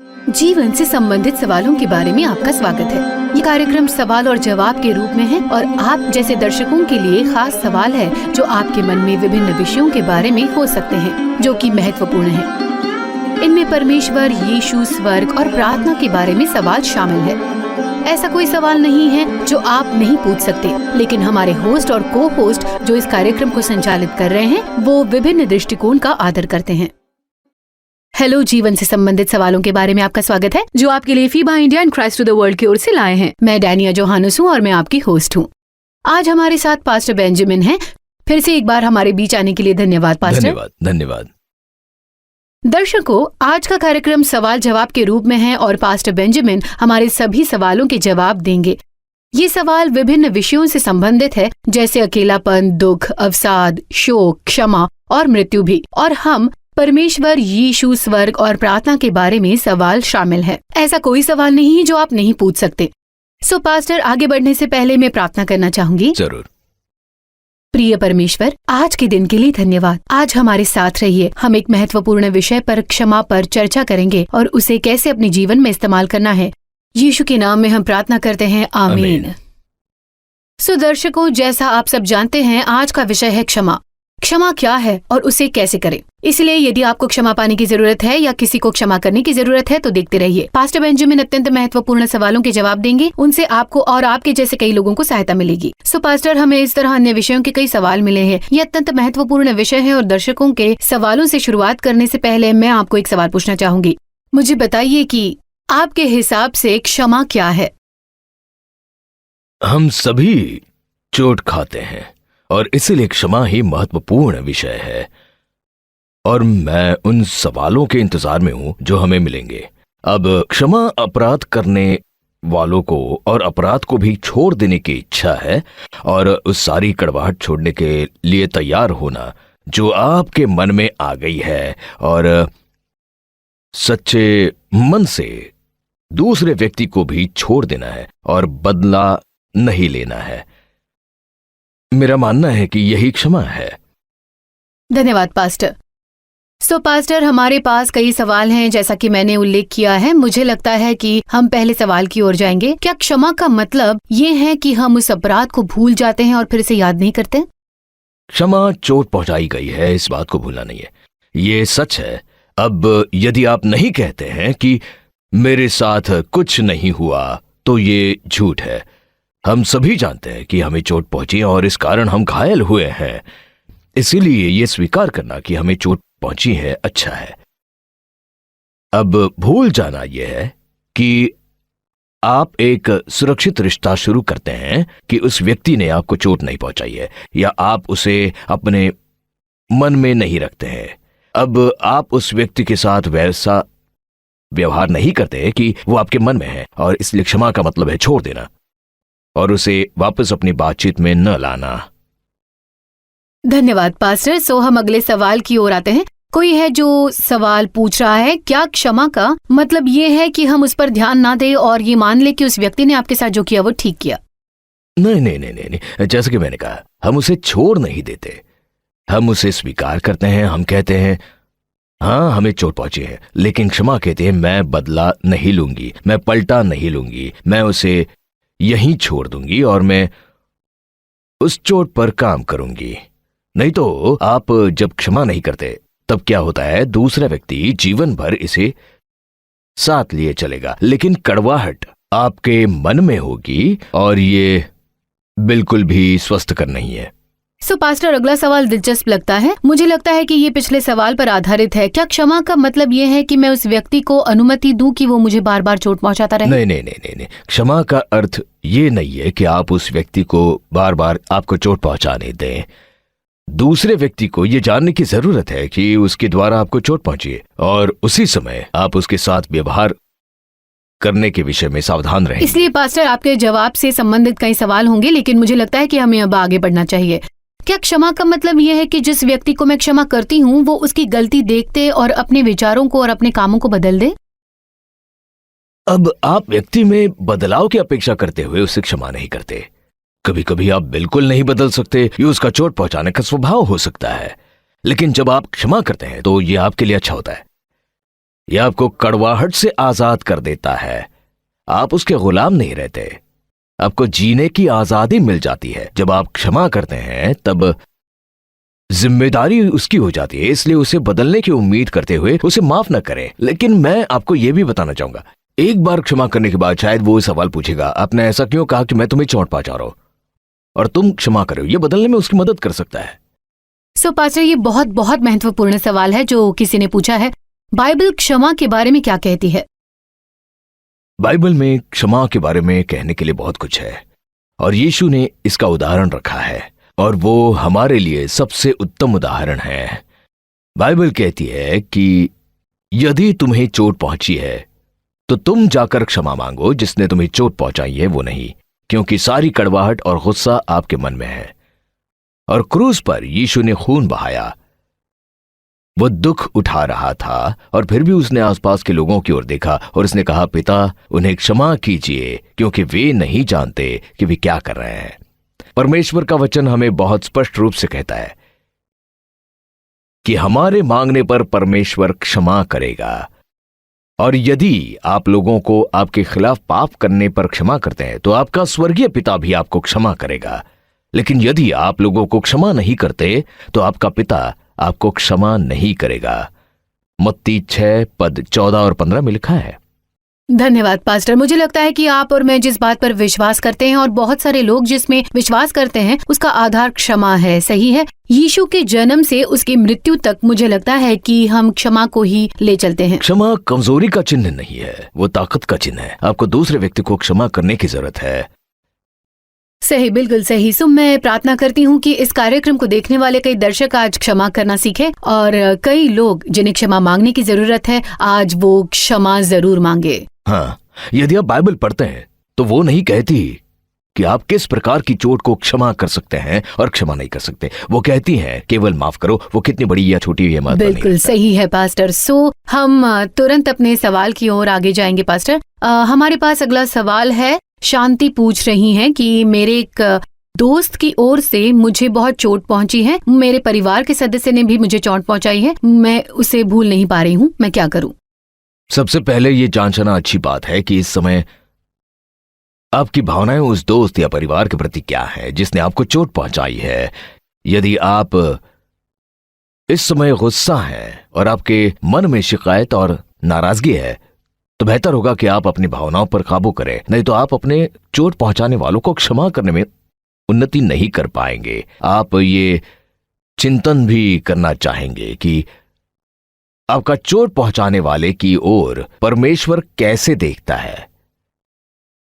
जीवन से संबंधित सवालों के बारे में आपका स्वागत है। ये कार्यक्रम सवाल और जवाब के रूप में है और आप जैसे दर्शकों के लिए खास सवाल है जो आपके मन में विभिन्न विषयों के बारे में हो सकते हैं जो कि महत्वपूर्ण है। इनमें परमेश्वर, यीशु, स्वर्ग और प्रार्थना के बारे में सवाल शामिल है। ऐसा कोई सवाल नहीं है जो आप नहीं पूछ सकते, लेकिन हमारे होस्ट और को होस्ट जो इस कार्यक्रम को संचालित कर रहे हैं वो विभिन्न दृष्टिकोण का आदर करते हैं। हेलो, जीवन से संबंधित सवालों के बारे में आपका स्वागत है जो आपके लिए FIBA India and Christ to the world की ओर से लाए हैं। मैं डैनिया जोहानुस हूँ और मैं आपकी होस्ट हूँ। आज हमारे साथ पास्टर बेंजामिन हैं। फिर से एक बार हमारे बीच आने के लिए धन्यवाद पास्टर। धन्यवाद। दर्शकों, आज का कार्यक्रम सवाल जवाब के रूप में है और पास्टर बेंजामिन हमारे सभी सवालों के जवाब देंगे। ये सवाल विभिन्न विषयों से संबंधित है, जैसे अकेलापन, दुख, अवसाद, शोक, क्षमा और मृत्यु भी। और हम परमेश्वर, यीशु, स्वर्ग और प्रार्थना के बारे में सवाल शामिल है। ऐसा कोई सवाल नहीं है जो आप नहीं पूछ सकते। सो पास्टर, आगे बढ़ने से पहले मैं प्रार्थना करना चाहूंगी। जरूर। प्रिय परमेश्वर, आज के दिन के लिए धन्यवाद। आज हमारे साथ रहिए। हम एक महत्वपूर्ण विषय पर, क्षमा पर चर्चा करेंगे और उसे कैसे अपने जीवन में इस्तेमाल करना है। यीशु के नाम में हम प्रार्थना करते हैं, आमीन। सो दर्शकों, जैसा आप सब जानते हैं, आज का विषय है क्षमा। क्षमा क्या है और उसे कैसे करें। इसलिए यदि आपको क्षमा पाने की जरूरत है या किसी को क्षमा करने की जरूरत है तो देखते रहिए। पास्टर बेंजामिन अत्यंत महत्वपूर्ण सवालों के जवाब देंगे। उनसे आपको और आपके जैसे कई लोगों को सहायता मिलेगी। सो पास्टर, हमें इस तरह अन्य विषयों के कई सवाल मिले हैं। ये अत्यंत महत्वपूर्ण विषय है और दर्शकों के सवालों से शुरुआत करने से पहले मैं आपको एक सवाल पूछना चाहूंगी। मुझे बताइए कि आपके हिसाब से क्षमा क्या है? हम सभी चोट खाते हैं और इसीलिए क्षमा ही महत्वपूर्ण विषय है। और मैं उन सवालों के इंतजार में हूं जो हमें मिलेंगे। अब क्षमा अपराध करने वालों को और अपराध को भी छोड़ देने की इच्छा है और उस सारी कड़वाहट छोड़ने के लिए तैयार होना जो आपके मन में आ गई है और सच्चे मन से दूसरे व्यक्ति को भी छोड़ देना है और बदला नहीं लेना है। मेरा मानना है कि यही क्षमा है। धन्यवाद पास्टर। सो पास्टर, हमारे पास कई सवाल हैं जैसा कि मैंने उल्लेख किया है। मुझे लगता है कि हम पहले सवाल की ओर जाएंगे। क्या क्षमा का मतलब ये है कि हम उस अपराध को भूल जाते हैं और फिर इसे याद नहीं करते? क्षमा चोट पहुंचाई गई है, इस बात को भूलना नहीं है। ये सच है। अब यदि आप नहीं कहते हैं कि मेरे साथ कुछ नहीं हुआ तो ये झूठ है। हम सभी जानते हैं कि हमें चोट पहुंची और इस कारण हम घायल हुए हैं। इसीलिए ये स्वीकार करना कि हमें चोट पहुंची है अच्छा है। अब भूल जाना यह है कि आप एक सुरक्षित रिश्ता शुरू करते हैं कि उस व्यक्ति ने आपको चोट नहीं पहुंचाई है या आप उसे अपने मन में नहीं रखते हैं। अब आप उस व्यक्ति के साथ वैसा व्यवहार नहीं करते कि वो आपके मन में है और इसलिए क्षमा का मतलब है छोड़ देना और उसे वापस अपनी बातचीत में न लाना। धन्यवाद पास्टर। सो हम अगले सवाल की ओर आते हैं। कोई है जो सवाल पूछ रहा है, क्या क्षमा का मतलब ये है कि हम उस पर ध्यान ना दें और ये मान ले कि उस व्यक्ति ने आपके साथ जो किया वो ठीक किया? नहीं। जैसे कि मैंने कहा, हम उसे छोड़ नहीं देते। हम उसे स्वीकार करते हैं। हम कहते हैं हाँ, हमें चोट पहुंची है, लेकिन क्षमा कहते हैं मैं बदला नहीं लूंगी, मैं पलटा नहीं लूंगी, मैं उसे यहीं छोड़ दूंगी और मैं उस चोट पर काम करूंगी। नहीं तो आप जब क्षमा नहीं करते तब क्या होता है, दूसरा व्यक्ति जीवन भर इसे साथ लिए चलेगा, लेकिन कड़वाहट आपके मन में होगी और ये बिल्कुल भी स्वस्थकर नहीं है। सो पास्टर, अगला सवाल दिलचस्प लगता है। मुझे लगता है कि ये पिछले सवाल पर आधारित है। क्या क्षमा का मतलब ये है कि मैं उस व्यक्ति को अनुमति दूं कि वो मुझे बार बार चोट पहुंचाता रहे? नहीं। क्षमा का अर्थ ये नहीं है कि आप उस व्यक्ति को बार बार आपको चोट पहुंचाने दें। दूसरे व्यक्ति को ये जानने की जरूरत है कि उसके द्वारा आपको चोट पहुंची है और उसी समय आप उसके साथ व्यवहार करने के विषय में सावधान रहें। इसलिए पास्टर, आपके जवाब से संबंधित कई सवाल होंगे, लेकिन मुझे लगता है कि हमें अब आगे बढ़ना चाहिए। क्या क्षमा का मतलब यह है कि जिस व्यक्ति को मैं क्षमा करती हूँ वो उसकी गलती देखते और अपने विचारों को और अपने कामों को बदल दे? अब आप व्यक्ति में बदलाव की अपेक्षा करते हुए उसे क्षमा नहीं करते। कभी कभी आप बिल्कुल नहीं बदल सकते, ये उसका चोट पहुंचाने का स्वभाव हो सकता है, लेकिन जब आप क्षमा करते हैं तो ये आपके लिए अच्छा होता है। यह आपको कड़वाहट से आजाद कर देता है। आप उसके गुलाम नहीं रहते, आपको जीने की आजादी मिल जाती है। जब आप क्षमा करते हैं तब जिम्मेदारी उसकी हो जाती है, इसलिए उसे बदलने की उम्मीद करते हुए उसे माफ न करें। लेकिन मैं आपको यह भी बताना चाहूंगा, एक बार क्षमा करने के बाद शायद वो सवाल पूछेगा, आपने ऐसा क्यों कहा कि मैं तुम्हें चोट पहुंचा रहा हूं और तुम क्षमा करो। ये बदलने में उसकी मदद कर सकता है। पास्टर, ये बहुत बहुत महत्वपूर्ण सवाल है जो किसी ने पूछा है। बाइबल क्षमा के बारे में क्या कहती है? बाइबल में क्षमा के बारे में कहने के लिए बहुत कुछ है और यीशु ने इसका उदाहरण रखा है और वो हमारे लिए सबसे उत्तम उदाहरण है। बाइबल कहती है कि यदि तुम्हें चोट पहुंची है तो तुम जाकर क्षमा मांगो, जिसने तुम्हें चोट पहुंचाई है वो नहीं, क्योंकि सारी कड़वाहट और गुस्सा आपके मन में है। और क्रूस पर यीशु ने खून बहाया, वो दुख उठा रहा था और फिर भी उसने आसपास के लोगों की ओर देखा और उसने कहा, पिता उन्हें क्षमा कीजिए क्योंकि वे नहीं जानते कि वे क्या कर रहे हैं। परमेश्वर का वचन हमें बहुत स्पष्ट रूप से कहता है कि हमारे मांगने पर परमेश्वर क्षमा करेगा। और यदि आप लोगों को आपके खिलाफ पाप करने पर क्षमा करते हैं तो आपका स्वर्गीय पिता भी आपको क्षमा करेगा। लेकिन यदि आप लोगों को क्षमा नहीं करते तो आपका पिता आपको क्षमा नहीं करेगा। मत्ती 6 पद 14 और 15 में लिखा है। धन्यवाद पास्टर। मुझे लगता है कि आप और मैं जिस बात पर विश्वास करते हैं और बहुत सारे लोग जिसमें विश्वास करते हैं उसका आधार क्षमा है। सही है। यीशु के जन्म से उसकी मृत्यु तक मुझे लगता है कि हम क्षमा को ही ले चलते हैं। क्षमा कमजोरी का चिन्ह नहीं है, वो ताकत का चिन्ह है। आपको दूसरे व्यक्ति को क्षमा करने की जरूरत है। सही, बिल्कुल सही। सो मैं प्रार्थना करती हूँ कि इस कार्यक्रम को देखने वाले कई दर्शक आज क्षमा करना सीखे और कई लोग जिन्हें क्षमा मांगने की जरूरत है आज वो क्षमा जरूर मांगे। हाँ, यदि आप बाइबल पढ़ते हैं तो वो नहीं कहती कि आप किस प्रकार की चोट को क्षमा कर सकते हैं और क्षमा नहीं कर सकते। वो कहती हैं केवल माफ करो, वो कितनी बड़ी या छोटी ये महत्व नहीं। बिल्कुल सही है पास्टर। सो हम तुरंत अपने सवाल की ओर आगे जाएंगे पास्टर। हमारे पास अगला सवाल है। शांति पूछ रही हैं कि मेरे एक दोस्त की ओर से मुझे बहुत चोट पहुंची है, मेरे परिवार के सदस्य ने भी मुझे चोट पहुंचाई है, मैं उसे भूल नहीं पा रही हूँ, मैं क्या करूं? सबसे पहले ये जांचना अच्छी बात है कि इस समय आपकी भावनाएं उस दोस्त या परिवार के प्रति क्या है जिसने आपको चोट पहुंचाई है। यदि आप इस समय गुस्सा हैं और आपके मन में शिकायत और नाराजगी है तो बेहतर होगा कि आप अपनी भावनाओं पर काबू करें, नहीं तो आप अपने चोट पहुंचाने वालों को क्षमा करने में उन्नति नहीं कर पाएंगे। आप ये चिंतन भी करना चाहेंगे कि आपका चोट पहुंचाने वाले की ओर परमेश्वर कैसे देखता है।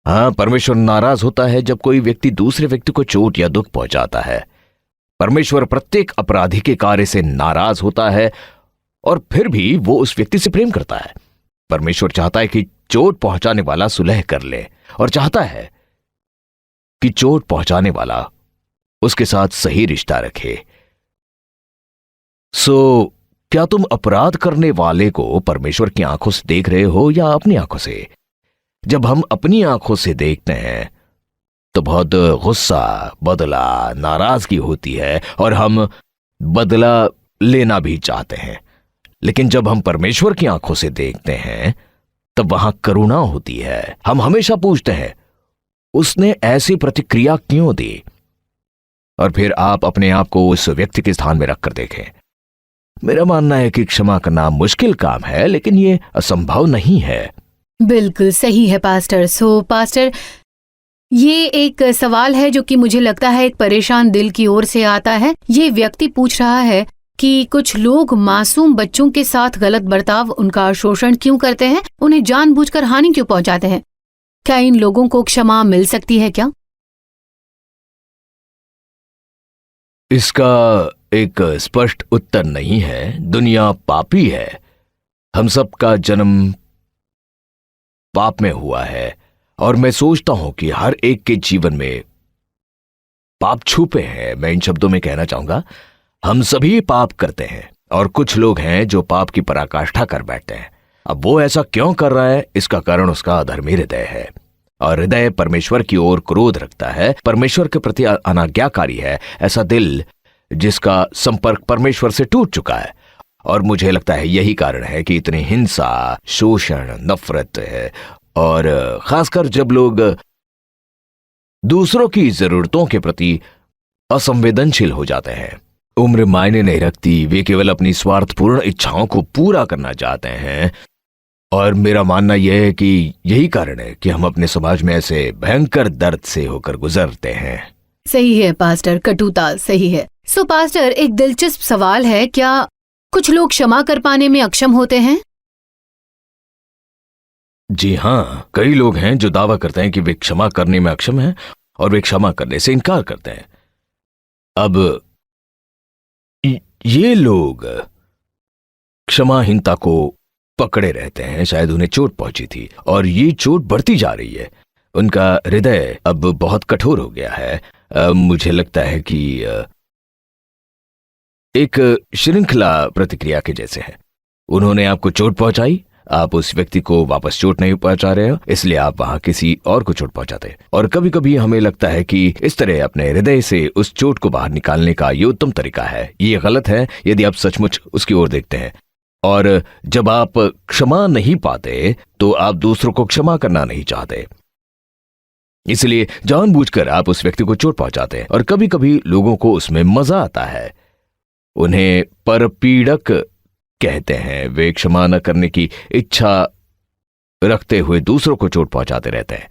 हाँ, परमेश्वर नाराज होता है जब कोई व्यक्ति दूसरे व्यक्ति को चोट या दुख पहुंचाता है। परमेश्वर प्रत्येक अपराधी के कार्य से नाराज होता है और फिर भी वो उस व्यक्ति से प्रेम करता है। परमेश्वर चाहता है कि चोट पहुंचाने वाला सुलह कर ले और चाहता है कि चोट पहुंचाने वाला उसके साथ सही रिश्ता रखे। सो क्या तुम अपराध करने वाले को परमेश्वर की आंखों से देख रहे हो या अपनी आंखों से? जब हम अपनी आंखों से देखते हैं तो बहुत गुस्सा, बदला, नाराजगी होती है और हम बदला लेना भी चाहते हैं। लेकिन जब हम परमेश्वर की आंखों से देखते हैं तब वहां करुणा होती है। हम हमेशा पूछते हैं उसने ऐसी प्रतिक्रिया क्यों दी, और फिर आप अपने आप को उस व्यक्ति के स्थान में रखकर देखें। मेरा मानना है कि क्षमा करना मुश्किल काम है लेकिन यह असंभव नहीं है। बिल्कुल सही है पास्टर। सो पास्टर, ये एक सवाल है जो कि मुझे लगता है एक परेशान दिल की ओर से आता है। ये व्यक्ति पूछ रहा है कि कुछ लोग मासूम बच्चों के साथ गलत बर्ताव, उनका शोषण क्यों करते हैं, उन्हें जानबूझकर हानि क्यों पहुंचाते हैं? क्या इन लोगों को क्षमा मिल सकती है क्या? इसका एक स्पष्ट उत्तर नहीं है। दुनिया पापी है, हम सबका जन्म पाप में हुआ है और मैं सोचता हूं कि हर एक के जीवन में पाप छुपे हैं। मैं इन शब्दों में कहना चाहूंगा, हम सभी पाप करते हैं और कुछ लोग हैं जो पाप की पराकाष्ठा कर बैठते हैं। अब वो ऐसा क्यों कर रहा है, इसका कारण उसका अधर्मी हृदय है और हृदय परमेश्वर की ओर क्रोध रखता है, परमेश्वर के प्रति अनाज्ञाकारी है। ऐसा दिल जिसका संपर्क परमेश्वर से टूट चुका है और मुझे लगता है यही कारण है कि इतनी हिंसा, शोषण, नफरत है, और खासकर जब लोग दूसरों की जरूरतों के प्रति असंवेदनशील हो जाते हैं। उम्र मायने नहीं रखती, वे केवल अपनी स्वार्थपूर्ण इच्छाओं को पूरा करना चाहते हैं। और मेरा मानना यह है कि यही कारण है कि हम अपने समाज में ऐसे भयंकर दर्द से होकर गुजरते हैं। सही है पास्टर, कटुता सही है। सो पास्टर, एक दिलचस्प सवाल है, क्या कुछ लोग क्षमा कर पाने में अक्षम होते हैं? जी हाँ, कई लोग हैं जो दावा करते हैं कि वे क्षमा करने में अक्षम हैं और वे क्षमा करने से इनकार करते हैं। अब ये लोग क्षमाहीनता को पकड़े रहते हैं, शायद उन्हें चोट पहुंची थी और ये चोट बढ़ती जा रही है। उनका हृदय अब बहुत कठोर हो गया है। मुझे लगता है कि एक श्रृंखला प्रतिक्रिया के जैसे है। उन्होंने आपको चोट पहुंचाई, आप उस व्यक्ति को वापस चोट नहीं पहुंचा रहे हो, इसलिए आप वहां किसी और को चोट पहुंचाते। और कभी कभी हमें लगता है कि इस तरह अपने हृदय से उस चोट को बाहर निकालने का ये उत्तम तरीका है। ये गलत है यदि आप सचमुच उसकी ओर देखते हैं। और जब आप क्षमा नहीं पाते तो आप दूसरों को क्षमा करना नहीं चाहते, इसलिए जानबूझकर आप उस व्यक्ति को चोट पहुंचाते हैं। और कभी कभी लोगों को उसमें मजा आता है। उन्हें परपीड़क कहते हैं। वे क्षमा न करने की इच्छा रखते हुए दूसरों को चोट पहुंचाते रहते हैं।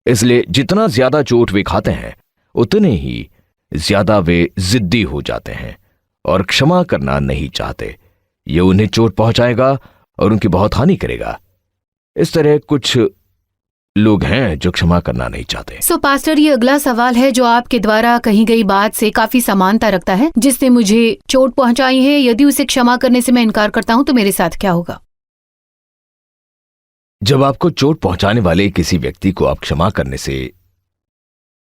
इसलिए जितना ज्यादा चोट वे खाते हैं उतने ही ज्यादा वे जिद्दी हो जाते हैं और क्षमा करना नहीं चाहते। ये उन्हें चोट पहुंचाएगा और उनकी बहुत हानि करेगा। इस तरह कुछ लोग हैं जो क्षमा करना नहीं चाहते। सो पास्टर, ये अगला सवाल है जो आपके द्वारा कही गई बात से काफी समानता रखता है। जिसने मुझे चोट पहुंचाई है, यदि उसे क्षमा करने से मैं इनकार करता हूं तो मेरे साथ क्या होगा? जब आपको चोट पहुंचाने वाले किसी व्यक्ति को आप क्षमा करने से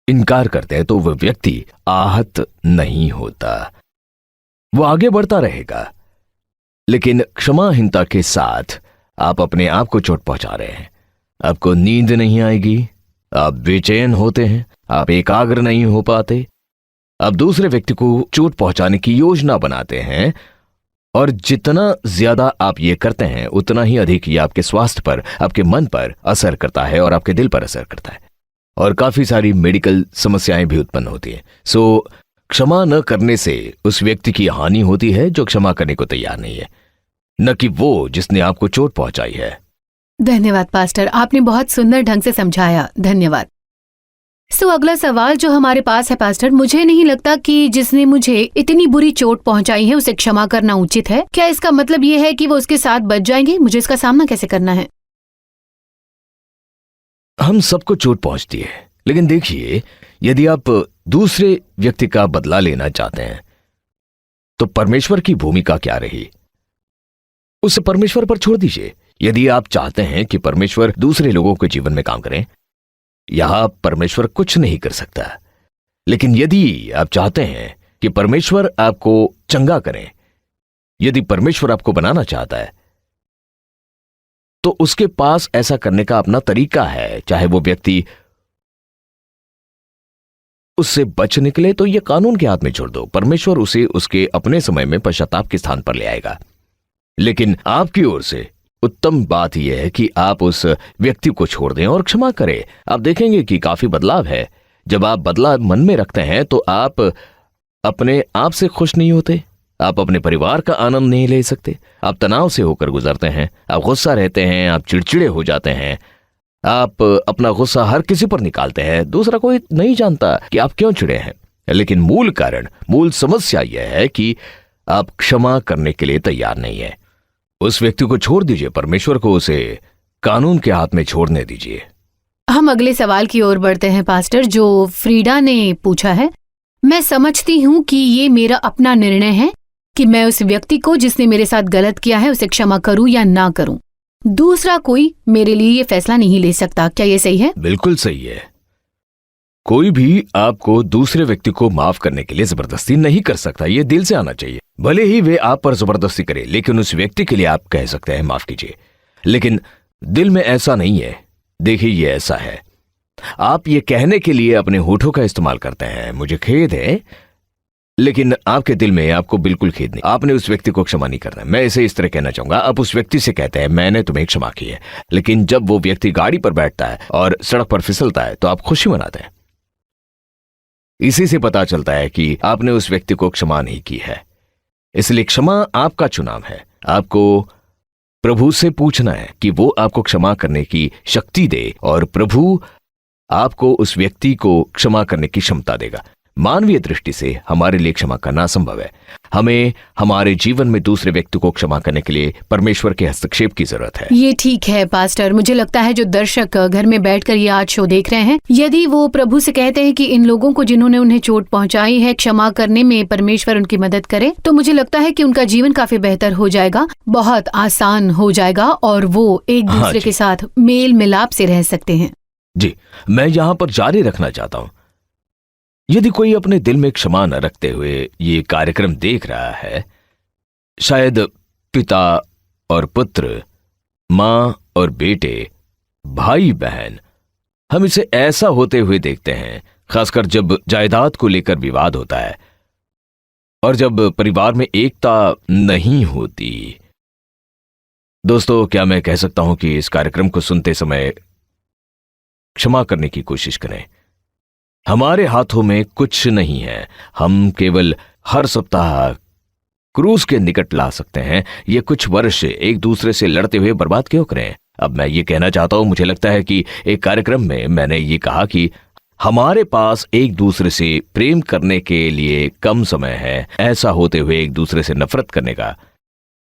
इनकार करते हैं तो वह व्यक्ति आहत नहीं होता, वो आगे बढ़ता रहेगा। लेकिन क्षमाहीनता के साथ आप अपने आप को चोट पहुंचा रहे हैं। आपको नींद नहीं आएगी, आप बेचैन होते हैं, आप एकाग्र नहीं हो पाते, आप दूसरे व्यक्ति को चोट पहुंचाने की योजना बनाते हैं। और जितना ज्यादा आप ये करते हैं उतना ही अधिक ये आपके स्वास्थ्य पर, आपके मन पर असर करता है और आपके दिल पर असर करता है, और काफी सारी मेडिकल समस्याएं भी उत्पन्न होती हैं। सो क्षमा न करने से उस व्यक्ति की हानि होती है जो क्षमा करने को तैयार नहीं है, न कि वो जिसने आपको चोट पहुंचाई है। धन्यवाद पास्टर, आपने बहुत सुंदर ढंग से समझाया, धन्यवाद। सो अगला सवाल जो हमारे पास है पास्टर, मुझे नहीं लगता कि जिसने मुझे इतनी बुरी चोट पहुंचाई है उसे क्षमा करना उचित है। क्या इसका मतलब ये है कि वो उसके साथ बच जाएंगे? मुझे इसका सामना कैसे करना है? हम सबको चोट पहुंचती है, लेकिन देखिए, यदि आप दूसरे व्यक्ति का बदला लेना चाहते हैं तो परमेश्वर की भूमिका क्या रही? उसे परमेश्वर पर छोड़ दीजिए। यदि आप चाहते हैं कि परमेश्वर दूसरे लोगों के जीवन में काम करें, यहां परमेश्वर कुछ नहीं कर सकता। लेकिन यदि आप चाहते हैं कि परमेश्वर आपको चंगा करें, यदि परमेश्वर आपको बनाना चाहता है, तो उसके पास ऐसा करने का अपना तरीका है। चाहे वो व्यक्ति उससे बच निकले तो यह कानून के हाथ में छोड़ दो, परमेश्वर उसे उसके अपने समय में पश्चाताप के स्थान पर ले आएगा। लेकिन आपकी ओर से उत्तम बात यह है कि आप उस व्यक्ति को छोड़ दें और क्षमा करें। आप देखेंगे कि काफी बदलाव है। जब आप बदलाव मन में रखते हैं तो आप अपने आप से खुश नहीं होते, आप अपने परिवार का आनंद नहीं ले सकते, आप तनाव से होकर गुजरते हैं, आप गुस्सा रहते हैं, आप चिड़चिड़े हो जाते हैं, आप अपना गुस्सा हर किसी पर निकालते हैं। दूसरा कोई नहीं जानता कि आप क्यों चिड़े हैं, लेकिन मूल कारण, मूल समस्या यह है कि आप क्षमा करने के लिए तैयार नहीं है। उस व्यक्ति को छोड़ दीजिए, परमेश्वर को उसे कानून के हाथ में छोड़ने दीजिए। हम अगले सवाल की ओर बढ़ते हैं पास्टर, जो फ्रीडा ने पूछा है। मैं समझती हूँ कि ये मेरा अपना निर्णय है कि मैं उस व्यक्ति को जिसने मेरे साथ गलत किया है उसे क्षमा करूं या ना करूं। दूसरा कोई मेरे लिए ये फैसला नहीं ले सकता। क्या ये सही है? बिल्कुल सही है। कोई भी आपको दूसरे व्यक्ति को माफ करने के लिए जबरदस्ती नहीं कर सकता। ये दिल से आना चाहिए। भले ही वे आप पर जबरदस्ती करे, लेकिन उस व्यक्ति के लिए आप कह सकते हैं माफ कीजिए। लेकिन दिल में ऐसा नहीं है। देखिए, ये ऐसा है, आप ये कहने के लिए अपने होठों का इस्तेमाल करते हैं, मुझे खेद है, लेकिन आपके दिल में आपको बिल्कुल खेद नहीं, आपने उस व्यक्ति को क्षमा नहीं करना। मैं इसे इस तरह कहना चाहूंगा, आप उस व्यक्ति से कहते हैं मैंने तुम्हें क्षमा की है, लेकिन जब वो व्यक्ति गाड़ी पर बैठता है और सड़क पर फिसलता है तो आप खुशी मनाते हैं। इसी से पता चलता है कि आपने उस व्यक्ति को क्षमा नहीं की है। इसलिए क्षमा आपका चुनाव है। आपको प्रभु से पूछना है कि वो आपको क्षमा करने की शक्ति दे, और प्रभु आपको उस व्यक्ति को क्षमा करने की क्षमता देगा। मानवीय दृष्टि से हमारे लिए क्षमा करना असंभव है। हमें हमारे जीवन में दूसरे व्यक्ति को क्षमा करने के लिए परमेश्वर के हस्तक्षेप की जरूरत है। ये ठीक है पास्टर, मुझे लगता है जो दर्शक घर में बैठकर ये आज शो देख रहे हैं, यदि वो प्रभु से कहते हैं कि इन लोगों को जिन्होंने उन्हें चोट पहुंचाई है क्षमा करने में परमेश्वर उनकी मदद करे, तो मुझे लगता है कि उनका जीवन काफी बेहतर हो जाएगा, बहुत आसान हो जाएगा, और वो एक दूसरे के साथ मेल मिलाप से रह सकते हैं। जी, मैं यहाँ पर जारी रखना चाहता हूँ। यदि कोई अपने दिल में क्षमा न रखते हुए ये कार्यक्रम देख रहा है, शायद पिता और पुत्र, माँ और बेटे, भाई बहन, हम इसे ऐसा होते हुए देखते हैं, खासकर जब जायदाद को लेकर विवाद होता है और जब परिवार में एकता नहीं होती। दोस्तों, क्या मैं कह सकता हूं कि इस कार्यक्रम को सुनते समय क्षमा करने की कोशिश करें। हमारे हाथों में कुछ नहीं है, हम केवल हर सप्ताह क्रूस के निकट ला सकते हैं। ये कुछ वर्ष एक दूसरे से लड़ते हुए बर्बाद क्यों करें। अब मैं ये कहना चाहता हूं, मुझे लगता है कि एक कार्यक्रम में मैंने ये कहा कि हमारे पास एक दूसरे से प्रेम करने के लिए कम समय है, ऐसा होते हुए एक दूसरे से नफरत करने का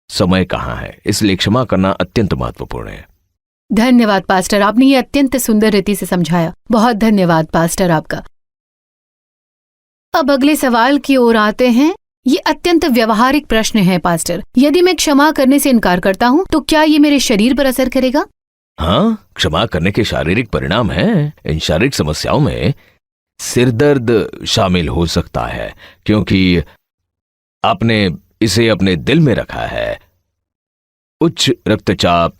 समय कहां है। इसलिए क्षमा करना अत्यंत महत्वपूर्ण है। धन्यवाद पास्टर, आपने ये अत्यंत सुंदर रीति से समझाया। बहुत धन्यवाद पास्टर आपका। अब अगले सवाल की ओर आते हैं। ये अत्यंत व्यवहारिक प्रश्न है पास्टर, यदि मैं क्षमा करने से इनकार करता हूँ तो क्या ये मेरे शरीर पर असर करेगा? हाँ, क्षमा करने के शारीरिक परिणाम हैं। इन शारीरिक समस्याओं में सिरदर्द शामिल हो सकता है, क्योंकि आपने इसे अपने दिल में रखा है। उच्च रक्तचाप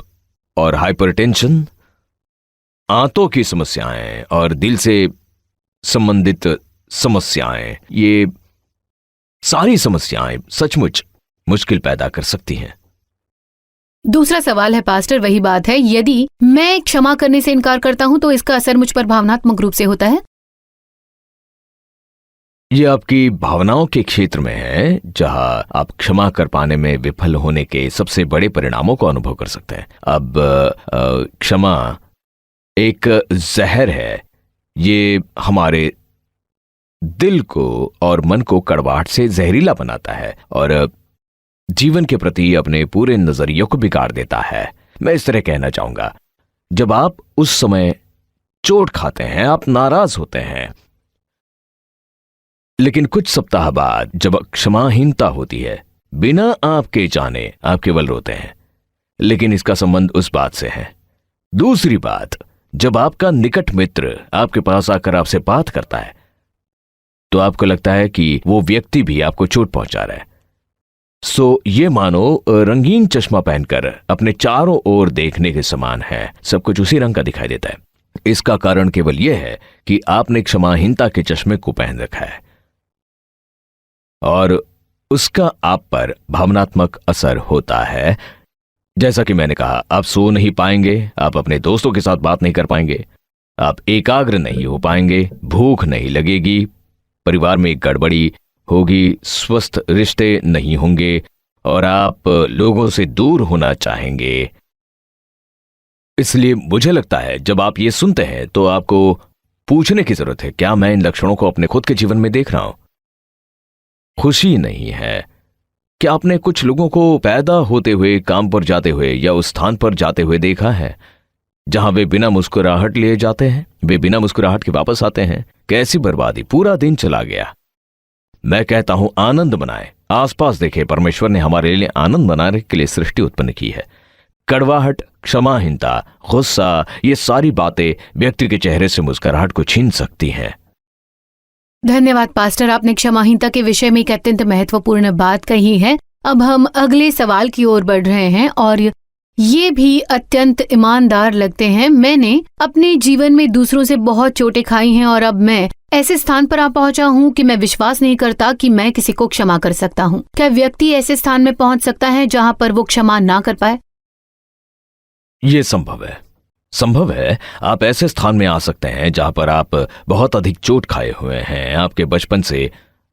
और हाइपरटेंशन, आंतों की समस्याएं और दिल से संबंधित समस्याएं, ये सारी समस्याएं सचमुच मुश्किल पैदा कर सकती हैं। दूसरा सवाल है पास्टर, वही बात है, यदि मैं क्षमा करने से इनकार करता हूं तो इसका असर मुझ पर भावनात्मक रूप से होता है? ये आपकी भावनाओं के क्षेत्र में है, जहां आप क्षमा कर पाने में विफल होने के सबसे बड़े परिणामों को अनुभव कर सकते हैं। अब क्षमा एक जहर है। ये हमारे दिल को और मन को कड़वाहट से जहरीला बनाता है और जीवन के प्रति अपने पूरे नजरिए को बिगाड़ देता है। मैं इस तरह कहना चाहूंगा, जब आप उस समय चोट खाते हैं, आप नाराज होते हैं, लेकिन कुछ सप्ताह बाद जब क्षमाहीनता होती है, बिना आपके जाने आप केवल रोते हैं, लेकिन इसका संबंध उस बात से है। दूसरी बात, जब आपका निकट मित्र आपके पास आकर आपसे बात करता है तो आपको लगता है कि वो व्यक्ति भी आपको चोट पहुंचा रहा है। सो ये मानो रंगीन चश्मा पहनकर अपने चारों ओर देखने के समान है। सब कुछ उसी रंग का दिखाई देता है। इसका कारण केवल यह है कि आपने क्षमाहीनता के चश्मे को पहन रखा है और उसका आप पर भावनात्मक असर होता है। जैसा कि मैंने कहा, आप सो नहीं पाएंगे, आप अपने दोस्तों के साथ बात नहीं कर पाएंगे, आप एकाग्र नहीं हो पाएंगे, भूख नहीं लगेगी, परिवार में गड़बड़ी होगी, स्वस्थ रिश्ते नहीं होंगे और आप लोगों से दूर होना चाहेंगे। इसलिए मुझे लगता है जब आप ये सुनते हैं तो आपको पूछने की जरूरत है, क्या मैं इन लक्षणों को अपने खुद के जीवन में देख रहा हूं? खुशी नहीं है। क्या आपने कुछ लोगों को पैदा होते हुए, काम पर जाते हुए या उस स्थान पर जाते हुए देखा है जहां वे बिना मुस्कुराहट लिए जाते हैं, वे बिना मुस्कुराहट के वापस आते हैं? कैसी बर्बादी, पूरा दिन चला गया। मैं कहता हूं आनंद बनाएं, आसपास देखें। परमेश्वर ने हमारे लिए आनंद बनाने के लिए सृष्टि उत्पन्न की है। कड़वाहट, क्षमाहीनता, गुस्सा, ये सारी बातें व्यक्ति के चेहरे से मुस्कुराहट को छीन सकती हैं। धन्यवाद पास्टर, आपने क्षमाहीनता के विषय में एक अत्यंत महत्वपूर्ण बात कही है। अब हम अगले सवाल की ओर बढ़ रहे हैं और ये भी अत्यंत ईमानदार लगते हैं। मैंने अपने जीवन में दूसरों से बहुत चोटें खाई हैं और अब मैं ऐसे स्थान पर आ पहुंचा हूँ कि मैं विश्वास नहीं करता कि मैं किसी को क्षमा कर सकता हूँ। क्या व्यक्ति ऐसे स्थान में पहुंच सकता है जहाँ पर वो क्षमा ना कर पाए? ये संभव है। आप ऐसे स्थान में आ सकते हैं जहां पर आप बहुत अधिक चोट खाए हुए हैं, आपके बचपन से,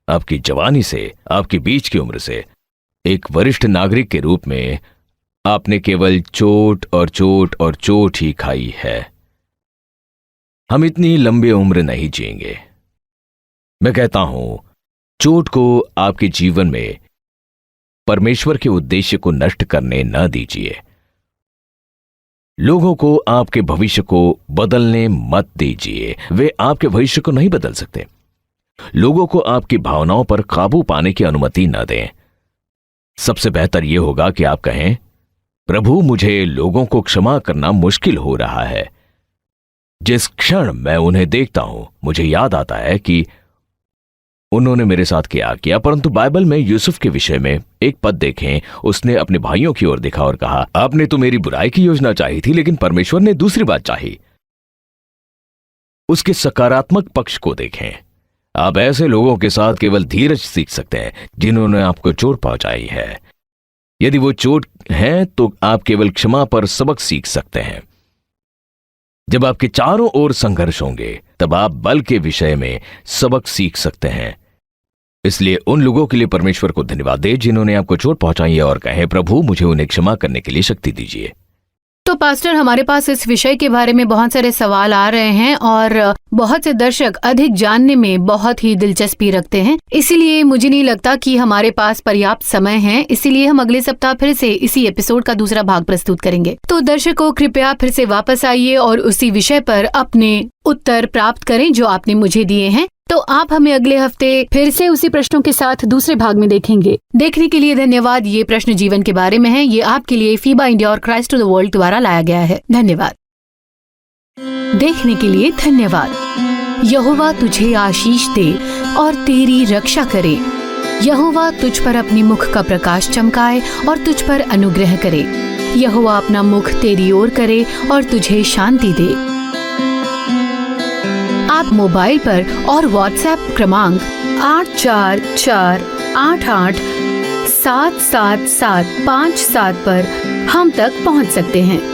आपकी जवानी से, आपकी बीच की उम्र से। एक वरिष्ठ नागरिक के रूप में आपने केवल चोट और चोट और चोट ही खाई है। हम इतनी लंबी उम्र नहीं जिएंगे। मैं कहता हूं, चोट को आपके जीवन में परमेश्वर के उद्देश्य को नष्ट करने न दीजिए। लोगों को आपके भविष्य को बदलने मत दीजिए। वे आपके भविष्य को नहीं बदल सकते। लोगों को आपकी भावनाओं पर काबू पाने की अनुमति न दें। सबसे बेहतर यह होगा कि आप कहें, प्रभु, मुझे लोगों को क्षमा करना मुश्किल हो रहा है। जिस क्षण मैं उन्हें देखता हूं, मुझे याद आता है कि उन्होंने मेरे साथ क्या किया। परंतु बाइबल में यूसुफ के विषय में एक पद देखें। उसने अपने भाइयों की ओर देखा और कहा, आपने तो मेरी बुराई की योजना चाही थी, लेकिन परमेश्वर ने दूसरी बात चाही। उसके सकारात्मक पक्ष को देखें। आप ऐसे लोगों के साथ केवल धीरज सीख सकते हैं जिन्होंने आपको चोट पहुंचाई है। यदि वो चोट है तो आप केवल क्षमा पर सबक सीख सकते हैं। जब आपके चारों ओर संघर्ष होंगे, तब आप बल के विषय में सबक सीख सकते हैं। इसलिए उन लोगों के लिए परमेश्वर को धन्यवाद दें जिन्होंने आपको चोट पहुंचाई है और कहें, प्रभु, मुझे उन्हें क्षमा करने के लिए शक्ति दीजिए। तो पास्टर, हमारे पास इस विषय के बारे में बहुत सारे सवाल आ रहे हैं और बहुत से दर्शक अधिक जानने में बहुत ही दिलचस्पी रखते हैं। इसीलिए मुझे नहीं लगता कि हमारे पास पर्याप्त समय है। इसीलिए हम अगले सप्ताह फिर से इसी एपिसोड का दूसरा भाग प्रस्तुत करेंगे। तो दर्शकों, कृपया फिर से वापस आइए और उसी विषय पर अपने उत्तर प्राप्त करें जो आपने मुझे दिए हैं। तो आप हमें अगले हफ्ते फिर से उसी प्रश्नों के साथ दूसरे भाग में देखेंगे। देखने के लिए धन्यवाद। ये प्रश्न जीवन के बारे में है। ये आपके लिए फीबा इंडिया और क्राइस्ट टू द वर्ल्ड द्वारा लाया गया है। धन्यवाद। देखने के लिए धन्यवाद। यहोवा तुझे आशीष दे और तेरी रक्षा करे। यहोवा तुझ पर अपनी मुख का प्रकाश चमकाए और तुझ पर अनुग्रह करे। यहोवा अपना मुख तेरी ओर करे और तुझे शांति दे। आप मोबाइल पर और व्हाट्सएप क्रमांक 8448877757 पर हम तक पहुंच सकते हैं।